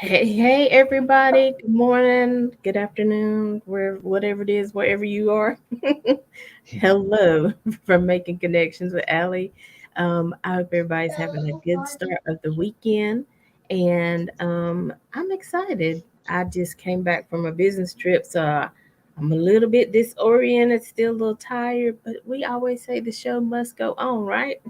Hey, everybody. Good morning, good afternoon, whatever it is, wherever you are. Hello from Making Connections with Aly. I hope everybody's having a good start of the weekend, and I'm excited. I just came back from a business trip, so I'm a little bit disoriented, still a little tired, but we always say the show must go on, right?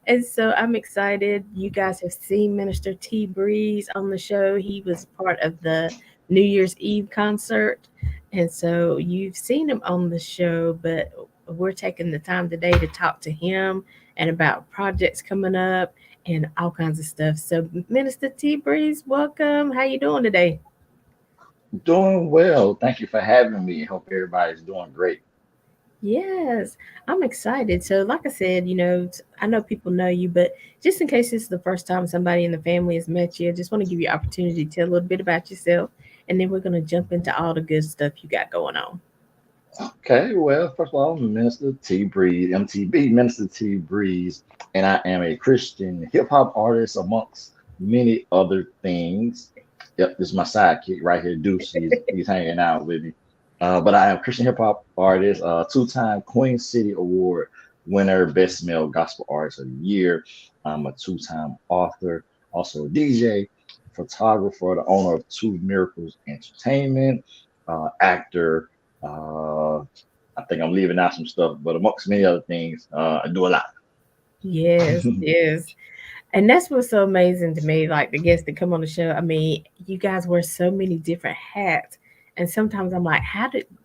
And so I'm excited. You guys have seen Minister T Breeze on the show. He was part of the New Year's Eve concert. And so you've seen him on the show, but we're taking the time today to talk to him and about projects coming up and all kinds of stuff. So Minister T Breeze, welcome. How you doing today? Doing well. Thank you for having me. Hope everybody's doing great. Yes, I'm excited. So, like I said, I know people know you, but just in case this is the first time somebody in the family has met you, I just want to give you opportunity to tell a little bit about yourself, and then we're going to jump into all the good stuff you got going on. Okay, well, first of all, I'm Minister T Breeze, MTB, Minister T Breeze, and I am a Christian hip hop artist amongst many other things. Yep, this is my sidekick right here, Deuce. He's hanging out with me. But I am a Christian hip hop artist, two-time Queen City Award winner, Best Male Gospel Artist of the Year. I'm a two-time author, also a DJ, photographer, the owner of Two Miracles Entertainment, actor. I think I'm leaving out some stuff, but amongst many other things, I do a lot. Yes, yes. And that's what's so amazing to me. Like the guests that come on the show, I mean, you guys wear so many different hats. And sometimes I'm like,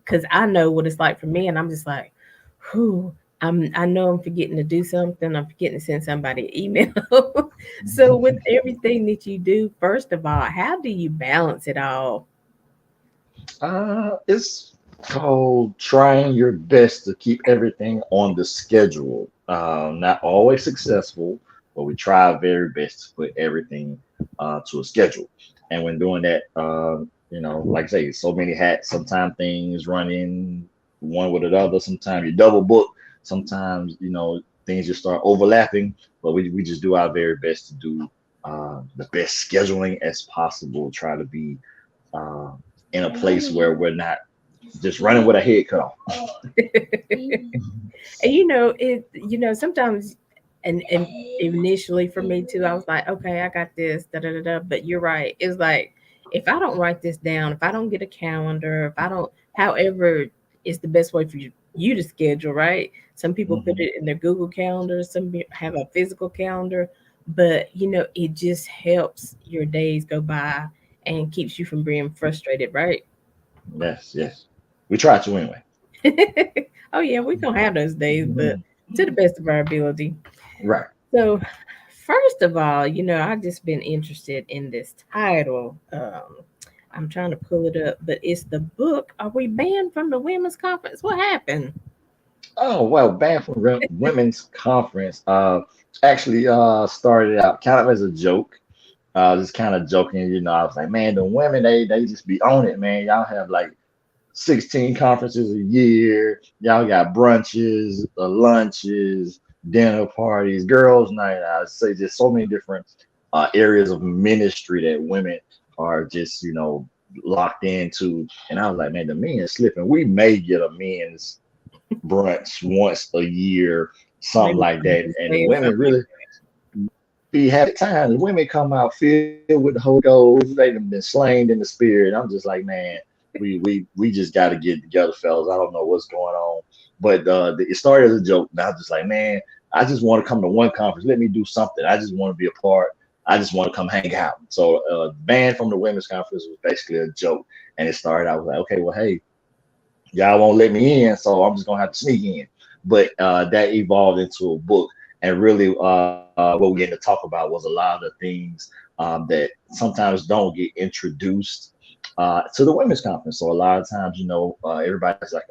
because I know what it's like for me, and I'm just like, whew, I know I'm forgetting to do something. I'm forgetting to send somebody an email. So with everything that you do, first of all, how do you balance it all? It's called trying your best to keep everything on the schedule. Not always successful, but we try our very best to put everything to a schedule. And when doing that, like I say, so many hats. Sometimes things run in one with another. Sometimes you double book. Sometimes things just start overlapping. But we just do our very best to do the best scheduling as possible. Try to be uh, in a place where we're not just running with a head cut off. And sometimes and initially for me too, I was like, okay, I got this, da da da da. But you're right. It's like if I don't write this down, if I don't get a calendar, if I don't, however is the best way for you to schedule, right? Some people put Mhm. it in their Google calendar, have a physical calendar, but it just helps your days go by and keeps you from being frustrated, right? Yes, yes. We try to anyway. Oh yeah, we gonna have those days, but Mhm. to the best of our ability. Right. So, first of all, I've just been interested in this title. I'm trying to pull it up, but it's the book. Are we banned from the women's conference? What happened? Oh well, Women's Conference actually started out kind of as a joke. Just kind of joking, I was like, man, the women they just be on it, man. Y'all have like 16 conferences a year. Y'all got brunches, lunches, dinner parties, girls' night out. Say just so many different areas of ministry that women are just, locked into. And I was like, man, the men is slipping. We may get a men's brunch once a year, something Maybe like that. Women's And the Day or women something like really be having time. The women come out filled with the Holy Ghost. They've been slain in the spirit. I'm just like, man, we just got to get together, fellas. I don't know what's going on, but it started as a joke. And I was just like, man, I just want to come to one conference. Let me do something. I just want to be a part. I just want to come hang out. So, banned from the women's conference was basically a joke, and it started. I was like, okay, well, hey, y'all won't let me in, so I'm just gonna have to sneak in. But that evolved into a book, and really, what we getting to talk about was a lot of the things that sometimes don't get introduced to the women's conference. So a lot of times, everybody's like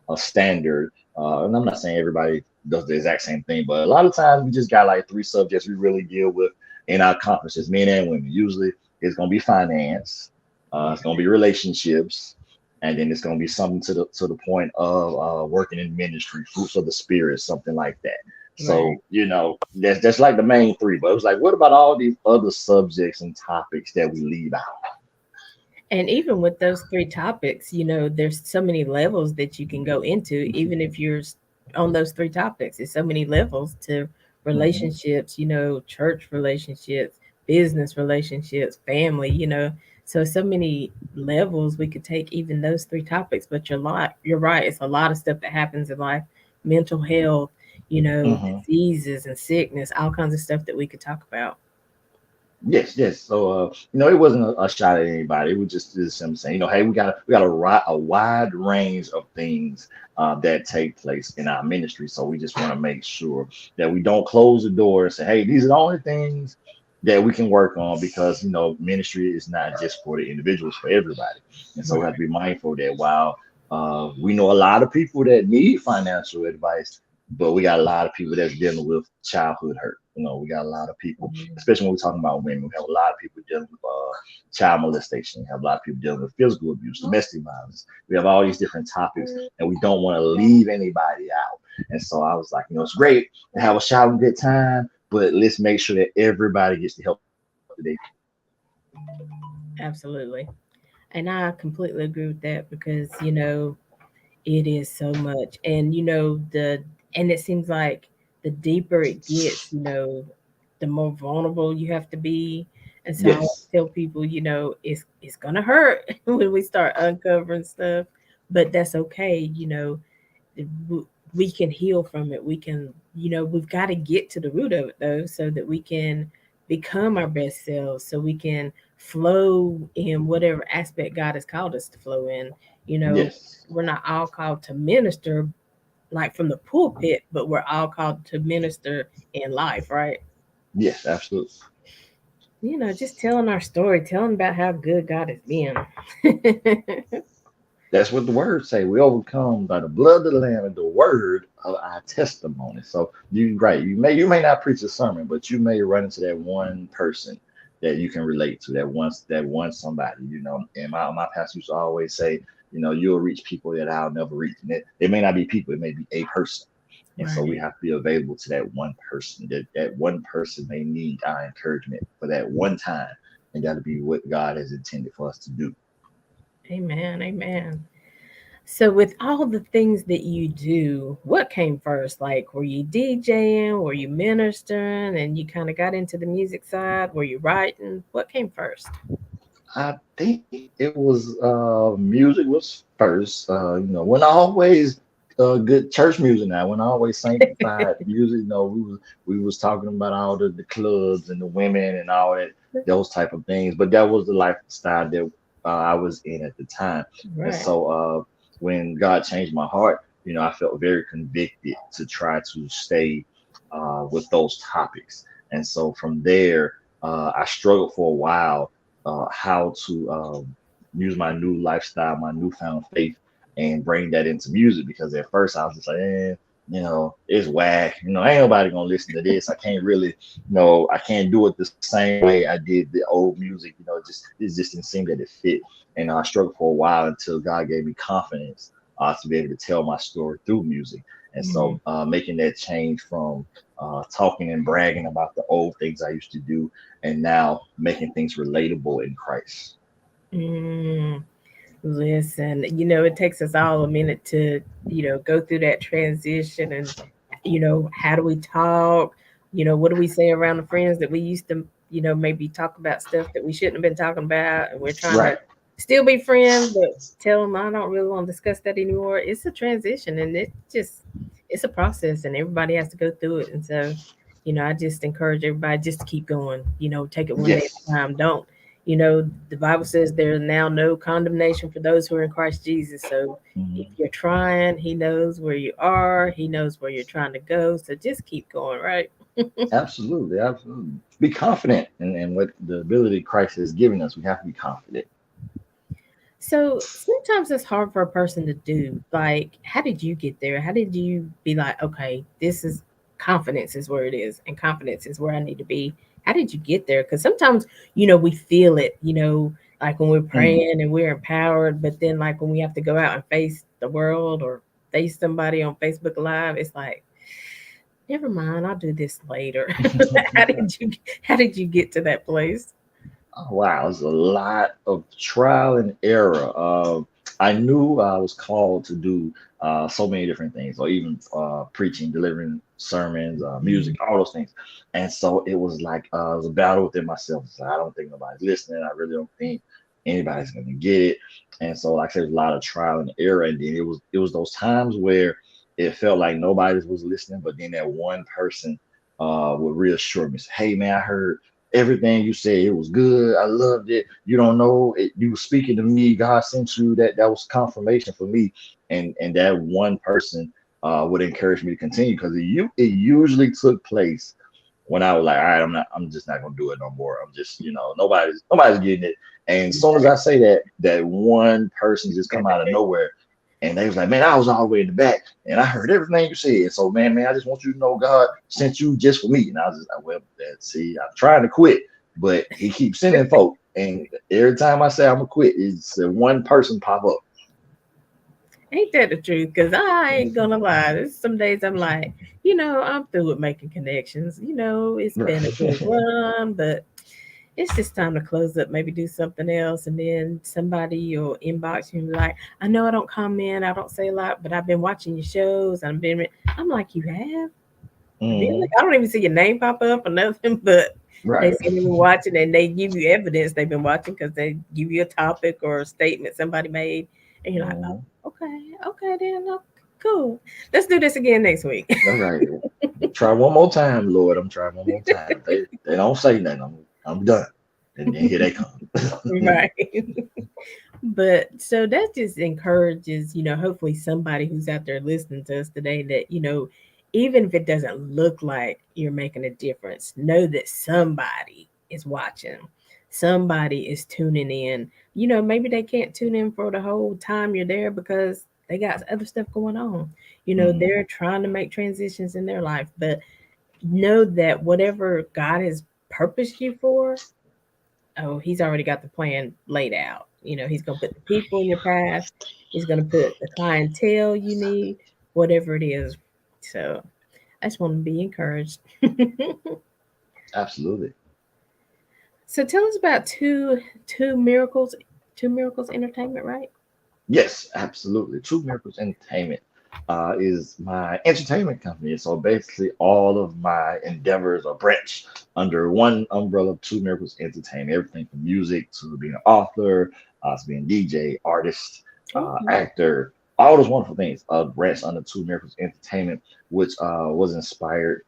a standard, and I'm not saying everybody does the exact same thing, but a lot of times we just got like three subjects we really deal with in our conferences, men and women. Usually, it's gonna be finance, it's gonna be relationships, and then it's going to be something to the point of working in ministry, fruits of the spirit, something like that. Right. So, that's like the main three. But it was like, what about all these other subjects and topics that we leave out? And even with those three topics, there's so many levels that you can go into, even if you're on those three topics. There's so many levels to Hmm. relationships, church relationships, business relationships, family, so many levels we could take even those three topics. But you're right. It's a lot of stuff that happens in life, mental health, Hmm. diseases and sickness, all kinds of stuff that we could talk about. Yes, yes. So, it wasn't a shot at anybody. It was just him saying, hey, we got a wide range of things that take place in our ministry. So we just want to make sure that we don't close the door and say, hey, these are the only things that we can work on, because ministry is not just for the individuals, for everybody. And so we have to Right. be mindful that while we know a lot of people that need financial advice, but we got a lot of people that's dealing with childhood hurt. We got a lot of people, especially when we're talking about women. We have a lot of people dealing with child molestation. We have a lot of people dealing with physical abuse, domestic violence. We have all these different topics, and we don't want to leave anybody out. And so I was like, it's great to have a shout and good time, but let's make sure that everybody gets the help that they Absolutely. And I completely agree with that because, it is so much. And, and it seems like the deeper it gets, the more vulnerable you have to be. And so I always Yes, tell people, it's gonna hurt when we start uncovering stuff, but that's okay. w- we can heal from it. We can, we've got to get to the root of it though, so that we can become our best selves, so we can flow in whatever aspect God has called us to flow in. You know, yes, we're not all called to minister like from the pulpit, but we're all called to minister in life, right? yes, absolutely. Just telling our story, telling about how good God has been. That's what the word say. We overcome by the blood of the Lamb and the word of our testimony. So you right. You may not preach a sermon, but you may run into that one person that you can relate to, that one somebody. And my pastor used to always say, you'll reach people that I'll never reach. And it may not be people, it may be a person. And so we Right. have to be available to that one person. That one person may need our encouragement for that one time. And that'll be what God has intended for us to do. Amen. Amen. So, with all the things that you do, what came first? Like, were you DJing? Were you ministering? And you kind of got into the music side? Were you writing? What came first? I think it was music was first. When always good church music now. When always sanctified music. We was talking about all the clubs and the women and all that, those type of things. But that was the lifestyle that I was in at the time. And Right. so when God changed my heart, I felt very convicted to try to stay with those topics. And so from there, I struggled for a while how to use my new lifestyle, my newfound faith, and bring that into music. Because at first I was just like, it's whack. Ain't nobody gonna listen to this. I can't really, I can't do it the same way I did the old music. It just didn't seem that it fit. And I struggled for a while until God gave me confidence to be able to tell my story through music. And Mhm. so making that change from talking and bragging about the old things I used to do, and now making things relatable in Christ. Mm, listen, it takes us all a minute to, go through that transition and, how do we talk? What do we say around the friends that we used to, maybe talk about stuff that we shouldn't have been talking about, and we're trying to Right. still be friends, but tell them I don't really want to discuss that anymore. It's a transition, and it's a process, and everybody has to go through it. And so, I just encourage everybody just to keep going. Take it one day Yes. at a time. Don't, the Bible says there is now no condemnation for those who are in Christ Jesus. So if Mhm. you're trying, He knows where you are. He knows where you're trying to go. So just keep going, right? Absolutely. Absolutely. Be confident in what the ability Christ has given us. We have to be confident. So sometimes it's hard for a person to do. Like, how did you get there? How did you be like, okay, this is confidence is where it is, and confidence is where I need to be? How did you get there? Because sometimes, we feel it, like when we're Mhm. praying and we're empowered, but then like when we have to go out and face the world or face somebody on Facebook Live, it's like, Never mind, I'll do this later. how did you how did you get to that place? Oh, wow, it's a lot of trial and error. I knew I was called to do so many different things, or even preaching, delivering sermons, music, all those things. And so it was like it was a battle within myself. So I don't think nobody's listening. I really don't think anybody's gonna get it. And so, like I said, there's a lot of trial and error. And then it was those times where it felt like nobody was listening, but then that one person would reassure me, say, "Hey, man, I heard." Everything you said, it was good. I loved it. You don't know it, you were speaking to me. God sent you that was confirmation for me. And that one person would encourage me to continue because it usually took place when I was like, all right, I'm just not gonna do it no more. I'm just, nobody's getting it. And as soon as I say that, that one person just come out of nowhere and they was like, man, I was all the way in the back and I heard everything you said. So man, I just want you to know God sent you just for me. And I was just like, well, see, I'm trying to quit, but he keeps sending folk. And every time I say I'm gonna quit, it's one person pop up. Ain't that the truth? Because I ain't gonna lie. There's some days I'm like, I'm through with making connections. It's been a good run, but it's just time to close up, maybe do something else. And then somebody will inbox you and be like, I know I don't comment, I don't say a lot, but I've been watching your shows. I'm like, you have? Really? Mhm. I don't even see your name pop up or nothing, but they Right. say they've been watching and they give you evidence they've been watching because they give you a topic or a statement somebody made. And you're like, oh, Mhm. okay, okay, then, cool. Let's do this again next week. All right. Try one more time, Lord. I'm trying one more time. They don't say nothing. I'm done. And then here they come. Right. But so that just encourages, hopefully somebody who's out there listening to us today that, even if it doesn't look like you're making a difference, know that somebody is watching, somebody is tuning in. Maybe they can't tune in for the whole time you're there because they got other stuff going on. Mhm. They're trying to make transitions in their life, but know that whatever God has purposed you for, oh, he's already got the plan laid out. He's going to put the people in your path. He's going to put the clientele you need, whatever it is. So I just want to be encouraged. Absolutely. So tell us about two miracles entertainment, right? Yes, absolutely. True Miracles Entertainment is my entertainment company. So basically, all of my endeavors are branched under one umbrella of True Miracles Entertainment. Everything from music to being an author, to being DJ, artist, Okay. actor, all those wonderful things branched under True Miracles Entertainment, which was inspired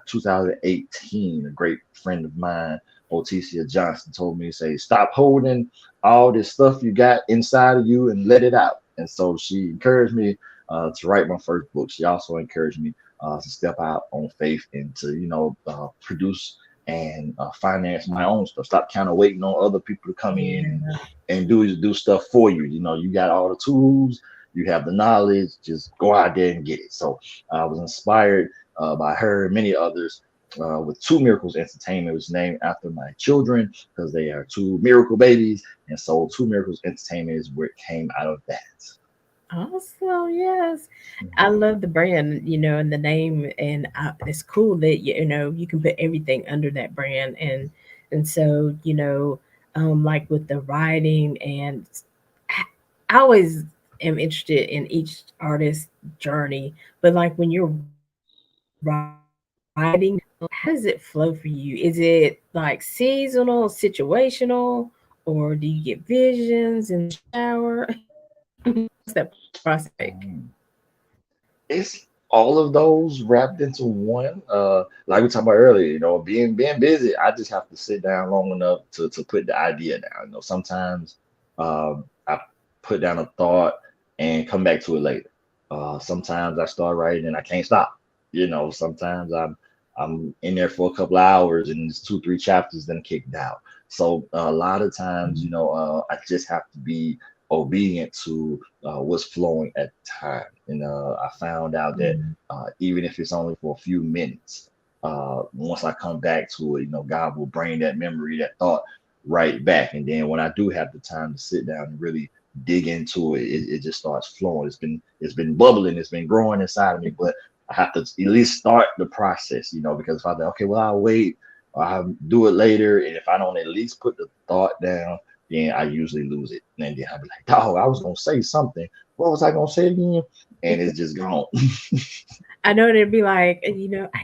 2018. A great friend of mine, Aly Johnson, told me to say, stop holding all this stuff you got inside of you and let it out. And so she encouraged me to write my first book. She also encouraged me to step out on faith and to, produce and finance my own stuff. Stop kind of waiting on other people to come in Yeah. and do stuff for you. You got all the tools, you have the knowledge, just go out there and get it. So I was inspired by her and many others with Two Miracles Entertainment, which is named after my children because they are two miracle babies. And so Two Miracles Entertainment is where it came out of that. Awesome. Yes. I Mhm. love the brand, and the name, and it's cool that you can put everything under that brand, and so like with the writing, and I always am interested in each artist's journey, but like when you're writing, how does it flow for you? Is it like seasonal, situational, or do you get visions in the shower? What's that process like? Mhm. It's all of those wrapped into one. Like we talked about earlier, being busy, I just have to sit down long enough to put the idea down. Sometimes I put down a thought and come back to it later. Sometimes I start writing and I can't stop. Sometimes I'm in there for a couple of hours and it's two, three chapters, then kicked out. So a lot of times, I just have to be obedient to what's flowing at the time. And I found out that Mm. even if it's only for a few minutes, once I come back to it, God will bring that memory, that thought right back. And then when I do have the time to sit down and really dig into it, it just starts flowing. It's been bubbling, it's been growing inside of me, but I have to at least start the process, because if I think, okay, well, I'll wait or I'll do it later. And if I don't at least put the thought down, then I usually lose it. And then I'll be like, dog, I was going to say something. What was I going to say again? And it's just gone. I know they'd be like, and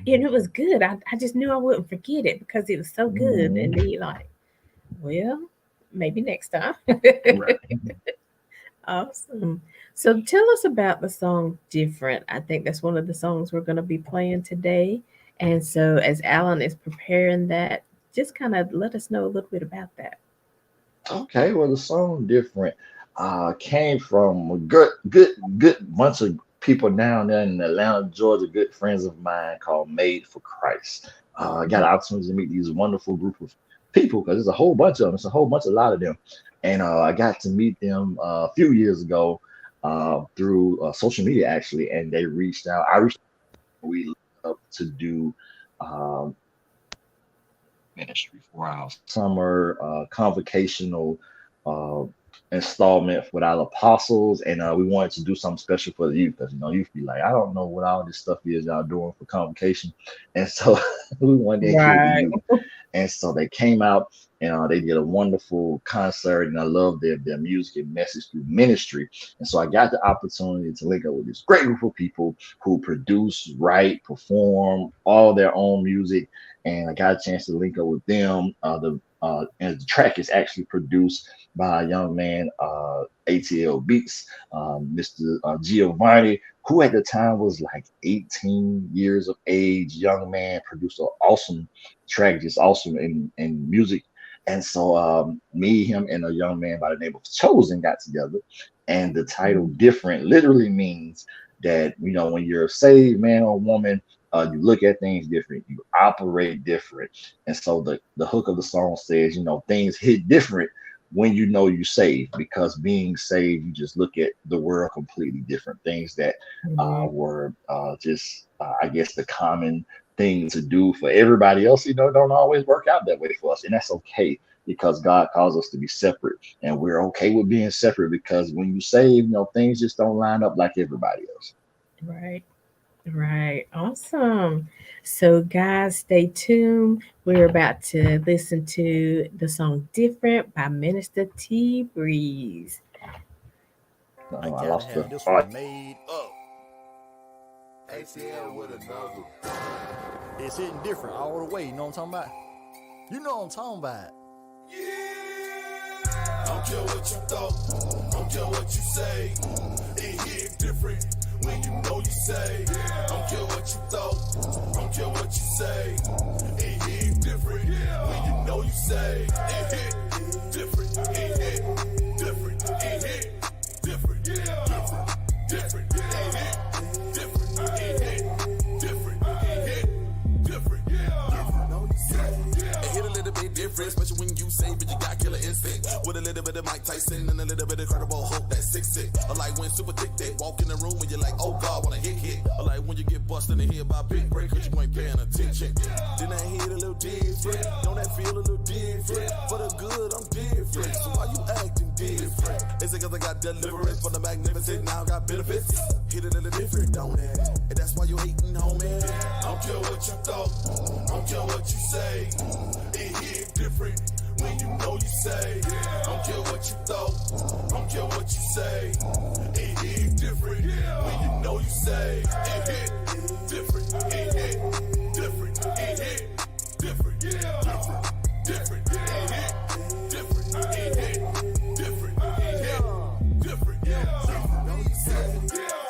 it was good. I just knew I wouldn't forget it because it was so good. And then Mhm. you're like, well, maybe next time. Right. Awesome. So tell us about the song Different. I think that's one of the songs we're going to be playing today. And so as Alan is preparing that, just kind of let us know a little bit about that. Okay, well, the song different came from a good bunch of people down there in Atlanta, Georgia, good friends of mine called Made for Christ. I got an opportunity to meet these wonderful group of people because there's a whole bunch of them. It's a whole bunch, a lot of them, and I got to meet them a few years ago through social media actually, and they reached out. I reached. We looked up to do. Um, Ministry for our summer convocational uh, installment with our apostles, and we wanted to do something special for the youth because youth be like, I don't know what all this stuff is y'all doing for convocation, and so we wanted to include the Right. youth, and so they came out and they did a wonderful concert, and I love their music and message through ministry, and so I got the opportunity to link up with this great group of people who produce, write, perform all their own music, and I got a chance to link up with them. And the track is actually produced by a young man, ATL Beats, Mr. Giovanni, who at the time was like 18 years of age, young man, produced an awesome track, just awesome in music. And so me, him, and a young man by the name of Chosen got together, and the title "Different" literally means that when you're a saved man or woman, you look at things different, you operate different. And so the hook of the song says, things hit different when you saved, because being saved, you just look at the world completely different. Things that Mhm. were just, I guess, the common thing to do for everybody else, don't always work out that way for us. And that's okay, because God calls us to be separate. And we're okay with being separate because when you save, things just don't line up like everybody else. Right. Right. Awesome. So, guys, stay tuned. We're about to listen to the song Different by Minister T Breeze. Oh, I I gotta lost the. have this All right. one made up. ATL with another. It's hitting different all the way, you know what I'm talking about? You know what I'm talking about. I don't care what you thought, don't care what you say. It hit different when you know you say. Don't care what you thought, don't care what you say. It hit different when you know you say. It hit different, it hit different, it hit different, different, different. It hit different, it hit different, it hit different, different. Know you say. It hit a little bit different, especially when you say, but you got killer instinct. With a little bit of Mike Tyson and a little bit of Incredible Hulk, that's 6'6". Or like when Super Thick they walk in the room and you're like, oh God, when I hit. Or like when you get busted in the head by big break cause you ain't paying attention. Then I hit a little different, don't that feel a little different? For the good, I'm different, so why you acting different? Is it cause I got deliverance from the magnificent, now I got benefits? Hit it a little different, don't it? And that's why you hating, homie. I don't care what you thought, I don't care what you say. It hit different when you know you say. Don't care what you thought, don't care what you say. It hit different when you know you say. It hit different, it hit different, it hit different, different, different. It hit different, it hit different, it hit different, different.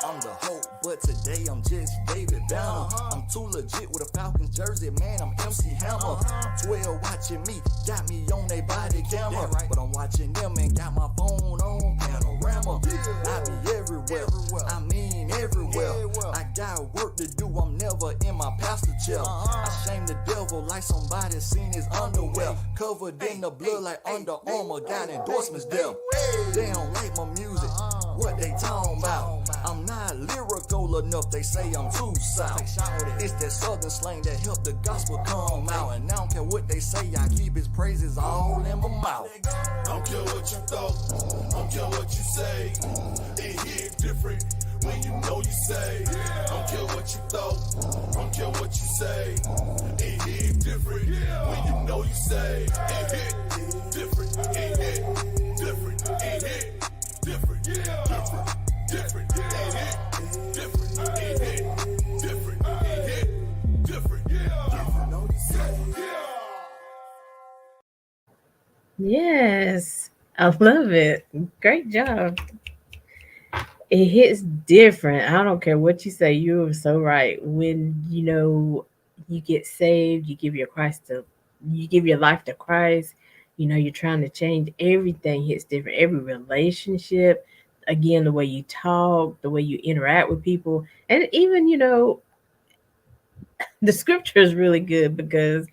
I'm the hope, but today I'm just David Banner. I'm too legit with a Falcons jersey, man, I'm MC Hammer. 12 watching me, got me on they body camera. But I'm watching them and got my phone on panorama. I be everywhere, I mean everywhere. I got work to do, I'm never in my pastor chair. I shame the devil like somebody seen his underwear. Covered in the blood like Under Armour, got endorsements there. They don't like my music, what they talking about? I'm not lyrical enough, they say I'm too south. It's that southern slang that helped the gospel come out. And I don't care what they say, I keep his praises all in my mouth. I don't care what you thought, I don't care what you say. It hit different when you know you say. Don't care what you thought, don't care what you say. It hit different when you know you say. It hit different, it hit different, it hit different, different, different. It hit different, it hit different, it hit different, different. Know you say. Yes, I love it. Great job. It hits different. I don't care what you say. You were so right. When you get saved, you give your life to Christ. You're trying to change. Everything hits different. Every relationship, again, the way you talk, the way you interact with people, and even the scripture is really good because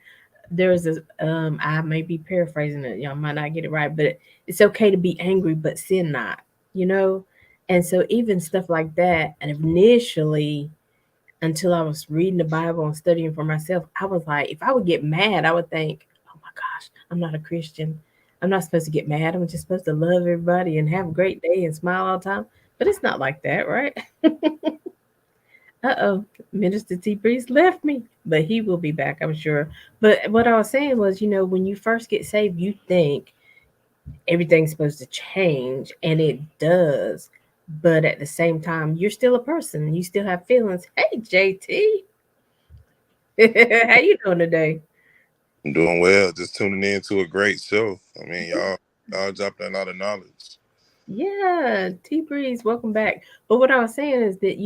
there's this I may be paraphrasing it, y'all might not get it right, but it's okay to be angry but sin not, you know? And so even stuff like that, and initially until I was reading the Bible and studying for myself, I was like, if I would get mad, I would think, oh my gosh, I'm not a Christian. I'm not supposed to get mad. I'm just supposed to love everybody and have a great day and smile all the time. But it's not like that, right? Uh-oh, Minister T Priest left me, but he will be back, I'm sure. But what I was saying was, when you first get saved, you think everything's supposed to change, and it does. But at the same time, you're still a person. You still have feelings. Hey, JT, how you doing today? I'm doing well. Just tuning in to a great show. I mean, y'all dropping a lot of knowledge. Yeah, T Breeze, welcome back. But what I was saying is that,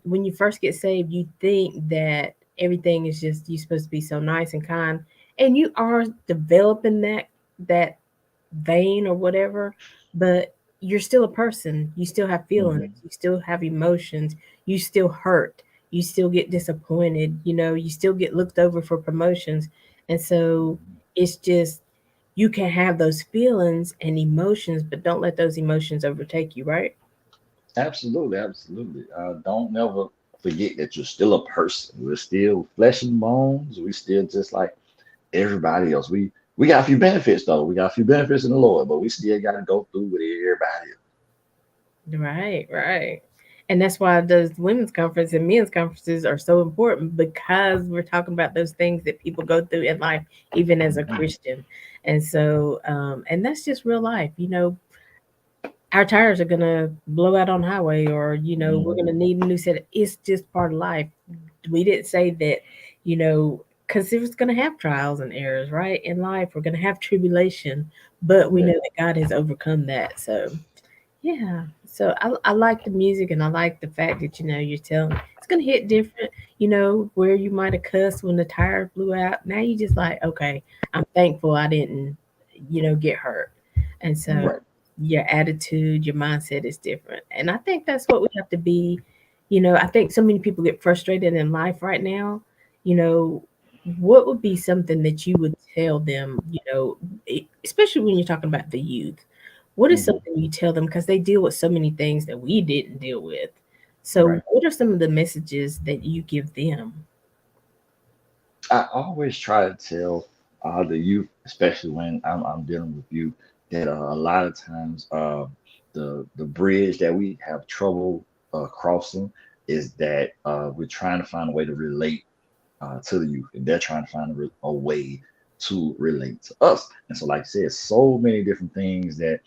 when you first get saved, you think that everything is just you're supposed to be so nice and kind, and you are developing that vein or whatever, but you're still a person. You still have feelings, Hmm. you still have emotions, you still hurt, you still get disappointed, you still get looked over for promotions. And so it's just you can have those feelings and emotions, but don't let those emotions overtake you, right? Absolutely, absolutely. Don't never forget that you're still a person. We're still flesh and bones. We still just like everybody else. We got a few benefits though. We got a few benefits in the Lord, but we still got to go through with everybody Right, right. And that's why those women's conference and men's conferences are so important because we're talking about those things that people go through in life, even as a else. Christian. And so, and that's just real life. Our tires are gonna blow out on the highway, or we're Hmm. gonna need a new set. It's just part of life. We didn't say that, because there's gonna have trials and errors, right? In life, we're gonna have tribulation, but we know Yeah, that God has overcome that. So yeah. So I like the music, and I like the fact that you're telling it's gonna hit different. Where you might have cussed when the tire blew out. Now you just like, okay, I'm thankful I didn't, get hurt. And so right. your attitude, your mindset is different. And I think that's what we have to be. I think so many people get frustrated in life right now. You know, what would be something that you would tell them, especially when you're talking about the youth? What is Hmm. something you tell them because they deal with so many things that we didn't deal with? So, Right. what are some of the messages that you give them? I always try to tell the youth, especially when I'm dealing with youth, that a lot of times the bridge that we have trouble crossing is that we're trying to find a way to relate to the youth, and they're trying to find a way to relate to us. And so, like I said, so many different things that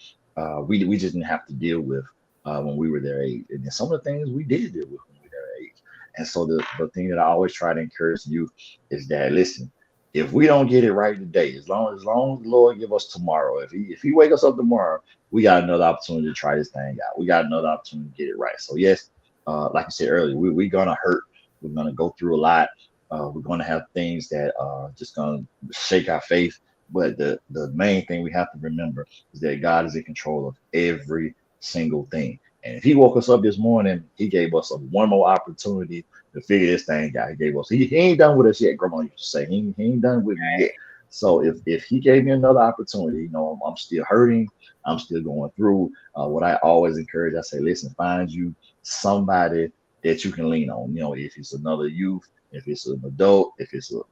we just didn't have to deal with when we were their age, and then some of the things we did deal with when we were their age. And so, the thing that I always try to encourage youth is that listen. If we don't get it right today, as long as the Lord give us tomorrow, if He wake us up tomorrow, we got another opportunity to try this thing out. We got another opportunity to get it right. So yes, like I said earlier, we're gonna hurt. We're gonna go through a lot. We're going to have things that are just going to shake our faith. But the main thing we have to remember is that God is in control of every single thing. And if He woke us up this morning, He gave us one more opportunity to figure this thing out. He gave us. He ain't done with us yet. Grandma used to say he ain't done with me yet. So if He gave me another opportunity, I'm still hurting. I'm still going through. What I always encourage, I say, listen, find you somebody that you can lean on. If it's another youth, if it's an adult, if it's a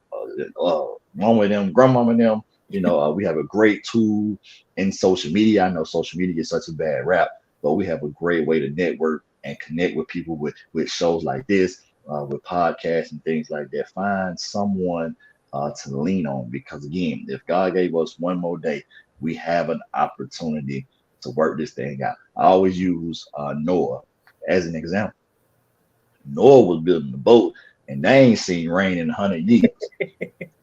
mom with them, grandmama and them, we have a great tool in social media. I know social media gets such a bad rap, but we have a great way to network and connect with people with shows like this, with podcasts and things like that. Find someone to lean on, because again, if God gave us one more day, we have an opportunity to work this thing out. I always use Noah as an example. Noah was building the boat, and they ain't seen rain in 100 years.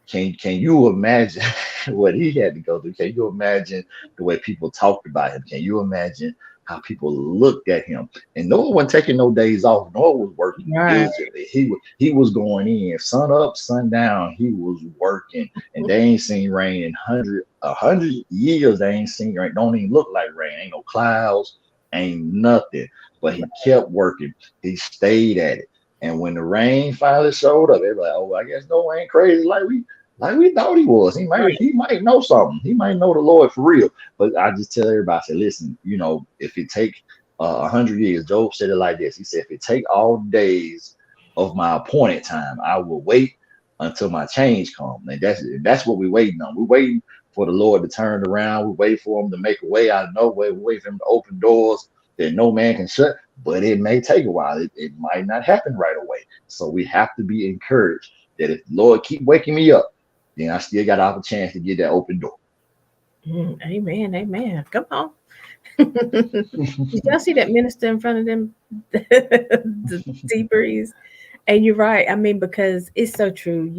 Can you imagine what he had to go through? Can you imagine the way people talked about him? Can you imagine how people looked at him? And Noah wasn't taking no days off. Noah was working Right. diligently. He was going in sun up, sun down. He was working, and they ain't seen rain in 100 years. They ain't seen rain. Don't even look like rain. Ain't no clouds. Ain't nothing. But he kept working. He stayed at it. And when the rain finally showed up, everybody, oh, I guess Noah ain't crazy like we thought he was. Right. He might know something. He might know the Lord for real. But I just tell everybody, I say, listen, if it take 100 years, Job said it like this. He said, if it take all days of my appointed time, I will wait until my change comes. And that's what we're waiting on. We're waiting for the Lord to turn around. We wait for him to make a way out of no way. We wait for him to open doors that no man can shut. But it may take a while. It might not happen right away. So we have to be encouraged that if the Lord keep waking me up, then I still got a chance to get that open door. Amen. Amen. Come on. Did y'all see that minister in front of them? The sea breeze. And you're right. I mean, because it's so true.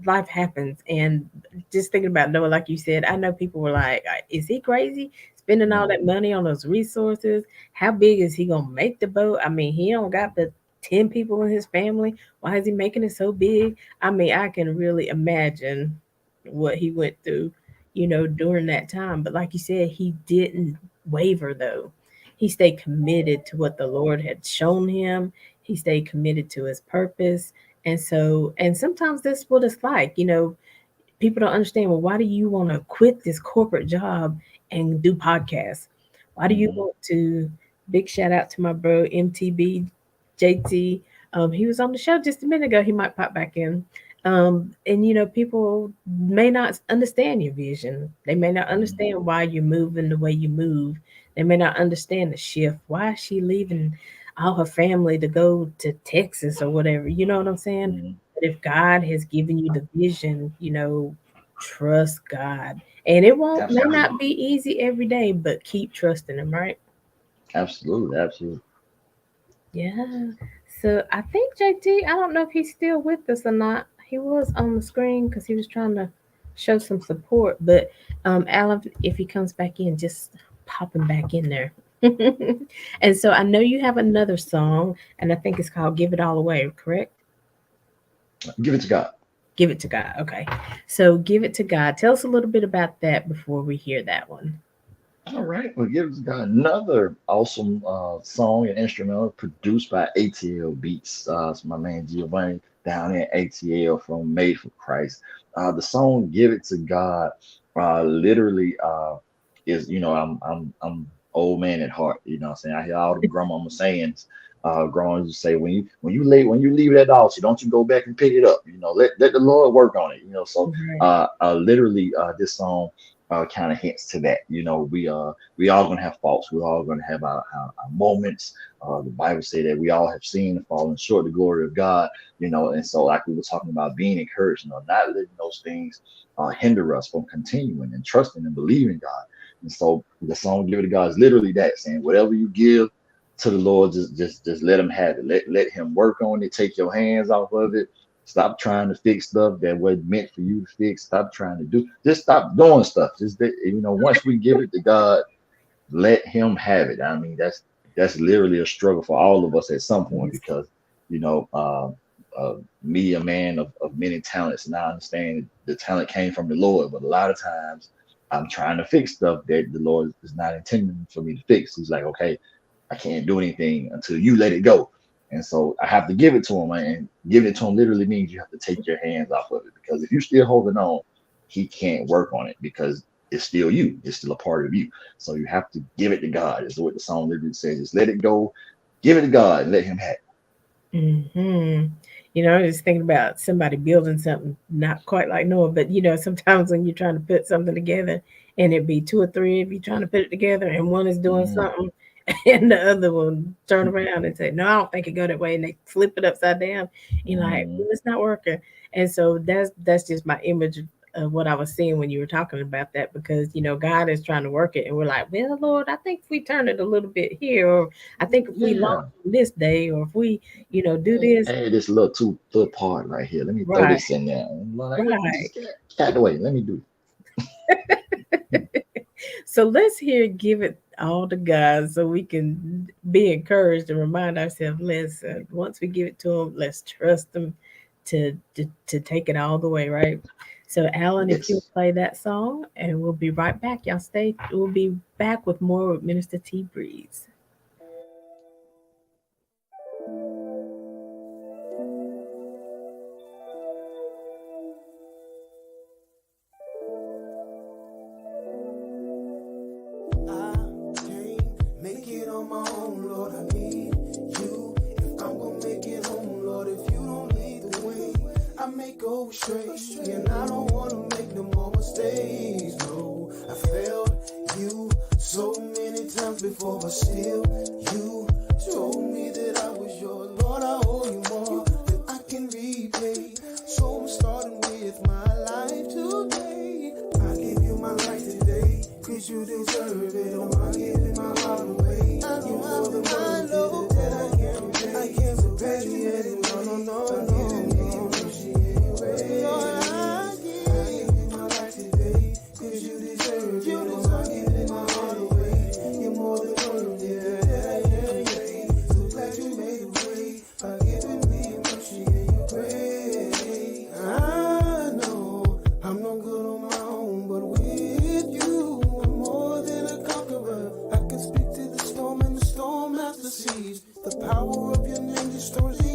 Life happens, and just thinking about Noah, like you said, I know people were like, "Is he crazy? Spending all that money on those resources? How big is he gonna make the boat? I mean, he don't got but 10 people in his family. Why is he making it so big? I mean, I can really imagine what he went through, during that time. But like you said, he didn't waver though. He stayed committed to what the Lord had shown him. He stayed committed to his purpose. And sometimes that's what it's like. People don't understand, well, why do you want to quit this corporate job and do podcasts? Why do you Mhm. want to? Big shout out to my bro MTB JT. He was on the show just a minute ago. He might pop back in. And people may not understand your vision. They may not Mhm. understand why you're moving the way you move. They may not understand the shift. Why is she leaving all her family to go to Texas or whatever? You know what I'm saying? Mhm. But if God has given you the vision, trust God. And it won't may Absolutely. not be easy every day, but keep trusting him, right? Absolutely. Absolutely. Yeah. So I think JT, I don't know if he's still with us or not. He was on the screen because he was trying to show some support. But Alan, if he comes back in, just pop him back in there. And so I know you have another song, and I think it's called "Give It All Away." Correct? Give it to God. Give it to God. Okay. So give it to God. Tell us a little bit about that before we hear that one. All right. Well, give it to God. Another awesome song and instrumental produced by ATL Beats. It's my man Giovanni down in ATL from Made for Christ. The song "Give It to God" literally is, I'm old man at heart. You know what I'm saying? I hear all the grandmama sayings. Growing to say, when you leave that altar, don't you go back and pick it up. Let the Lord work on it. So Right. literally this song kind of hints to that. We all gonna have faults. We're all gonna have our moments. The Bible say that we all have sinned and fallen short of the glory of God. And so like we were talking about being encouraged, not letting those things hinder us from continuing and trusting and believing God. And so the song "Give It to God" is literally that, saying whatever you give to the Lord, just let him have it. Let him work on it. Take your hands off of it. Stop trying to fix stuff that wasn't meant for you to fix. Stop trying to do. Just stop doing stuff. Just that, once we give it to God, let Him have it. I mean, that's literally a struggle for all of us at some point, Yes. because you know, me, a man of many talents, and I understand the talent came from the Lord, but a lot of times I'm trying to fix stuff that the Lord is not intending for me to fix. He's like, okay, I can't do anything until you let it go. And so I have to give it to him. And giving it to him literally means you have to take your hands off of it, because if you're still holding on, he can't work on it, because it's still you. It's still a part of you. So you have to give it to God. Is what the song literally says. Just let it go, give it to God, and let him have it. Hmm. I was thinking about somebody building something not quite like Noah, but sometimes when you're trying to put something together and it be two or three of you trying to put it together and one is doing Mhm. something and the other one turn around and say, "No, I don't think it go that way," and they flip it upside down. You're like, Mm, "Well, it's not working." And so that's just my image of what I was seeing when you were talking about that, because God is trying to work it, and we're like, "Well, Lord, I think if we turn it a little bit here, or I think if we yeah. launch on this day, or if we, do Hey, this." hey, this little two-foot part right here. Let me throw Right, this in there. And I'm like, right. just get out the way. Let me do it. So let's hear give it all to God so we can be encouraged and remind ourselves, listen, once we give it to him, let's trust him to take it all the way, right? So Alan, if you'll Yes. play that song, and we'll be right back. Y'all stay. We'll be back with more with Minister T Breeze. I can't make it on my own, Lord. I need you. If I'm gonna make it home, Lord, if you don't lead the way, I may go astray. And I don't wanna make no more mistakes. No, I failed you so many times before, but still, you told me that I was yours. Lord, I owe you more than I can repay. So I'm starting with my life today. I give you my life today, 'cause you deserve it. Oh, I'm giving my heart away. You more than worth it, that I can't pay. I can't perpetuate it. No, no, no, no, no. Lord, I give you my life today, 'cause you deserve it. Oh, I'm giving my heart away. You're more than worth it, that I can't pay. So glad you made a way by giving me mercy and your grace. I know I'm no good on my own, but with you, I'm more than a conqueror. I can speak to the storm, and the storm has to cease. The power of your name destroys the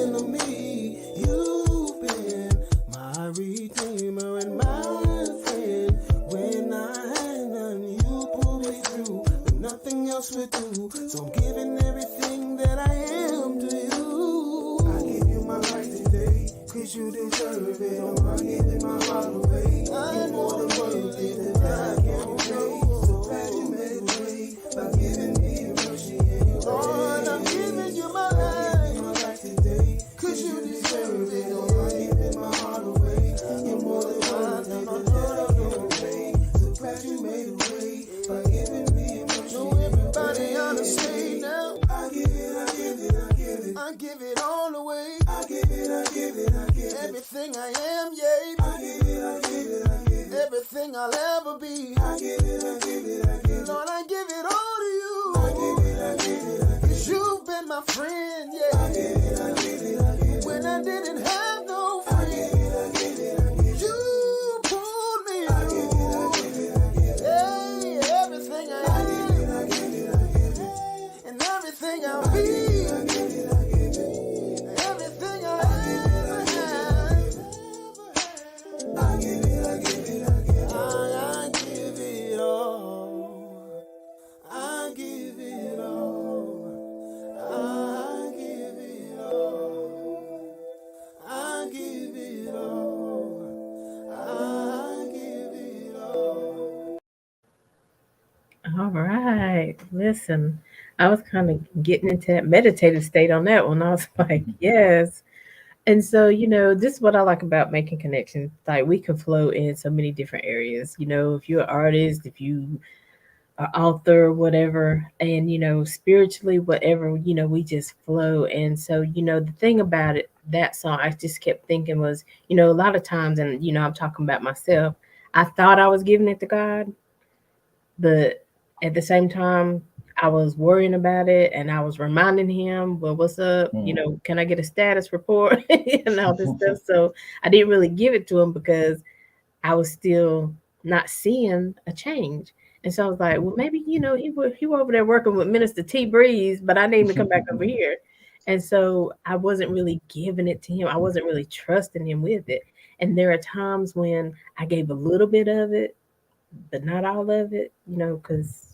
enemy. You've been my redeemer and my friend. When I had none, you pulled me through, but nothing else would do. So I'm giving everything that I am to you. I give you my life today, 'cause you deserve it. Oh, I'm giving my heart away. You're more than worth it, that I can't pay. So glad you made a way by giving me mercy and your grace. Lord, I'm giving you my life today, 'cause you deserve it. Oh, I'm giving my heart away. You're more than worth it, that I can't pay. So glad you made a way by giving me mercy. So everybody on the stage now, I give it, I give it, I give it. I give it all away. I give it, I give it, I give it. Everything I am, yeah. I give it, I give it, I give it. Everything I'll ever be. I give it, I give it, I give it. Lord, I give it all to you. I give it, I give it, I give it. 'Cause you've been my friend, yeah. I give it, I give it, I give it. When I didn't have no friend. I give it, I give it, I give it. You pulled me through. I give it, I give it, I give it. Hey, everything I am. I give it, I give it, I give it. And everything I'll be. I give it, I give it. Everything I ever had. I give it, I give it, I give it. I give it all. I give it all. I give it all. I give it all. I give it all. All right. Listen, I was kind of getting into that meditative state on that one. I was like, yes. And so, this is what I like about making connections. Like, we can flow in so many different areas. If you're an artist, if you are author, whatever, and spiritually, whatever, we just flow. And so, the thing about it, that song, I just kept thinking was, a lot of times, and I'm talking about myself, I thought I was giving it to God, but at the same time, I was worrying about it, and I was reminding him, well, what's up? Mm. Can I get a status report and all this stuff? So I didn't really give it to him because I was still not seeing a change. And so I was like, well, maybe, he were over there working with Minister T Breeze, but I need him to come back over here. And so I wasn't really giving it to him. I wasn't really trusting him with it. And there are times when I gave a little bit of it, but not all of it, because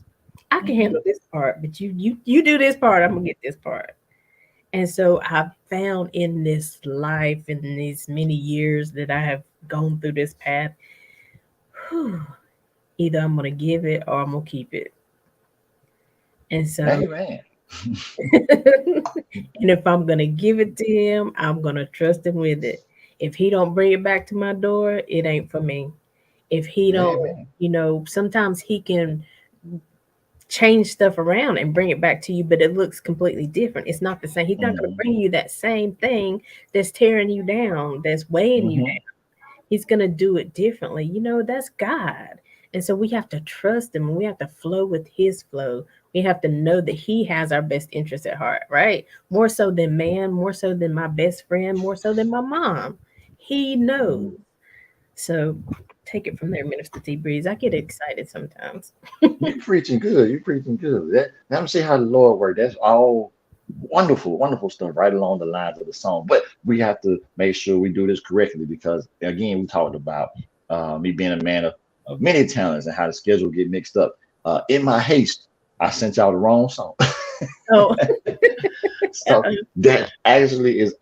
I can handle this part, but you do this part, I'm gonna get this part. And so I've found in this life, in these many years that I have gone through this path, whew, either I'm gonna give it or I'm gonna keep it. And so, Amen. and if I'm gonna give it to him, I'm gonna trust him with it. If he don't bring it back to my door, it ain't for me. If he don't, Amen. sometimes he can change stuff around and bring it back to you, but it looks completely different. It's not the same. He's not gonna Hmm. bring you that same thing that's tearing you down, that's weighing you. Hmm. He's going to do it differently. That's God. And so we have to trust him and we have to flow with his flow. We have to know that he has our best interests at heart, right? More so than man, more so than my best friend, more so than my mom. He knows. So take it from there, Minister T Breeze. I get excited sometimes. You preaching good. You preaching good. Let me see how the Lord works. That's all wonderful, wonderful stuff right along the lines of the song. But we have to make sure we do this correctly because again, we talked about me being a man of many talents and how the schedule get mixed up. In my haste, I sent y'all the wrong song. Oh, So that actually is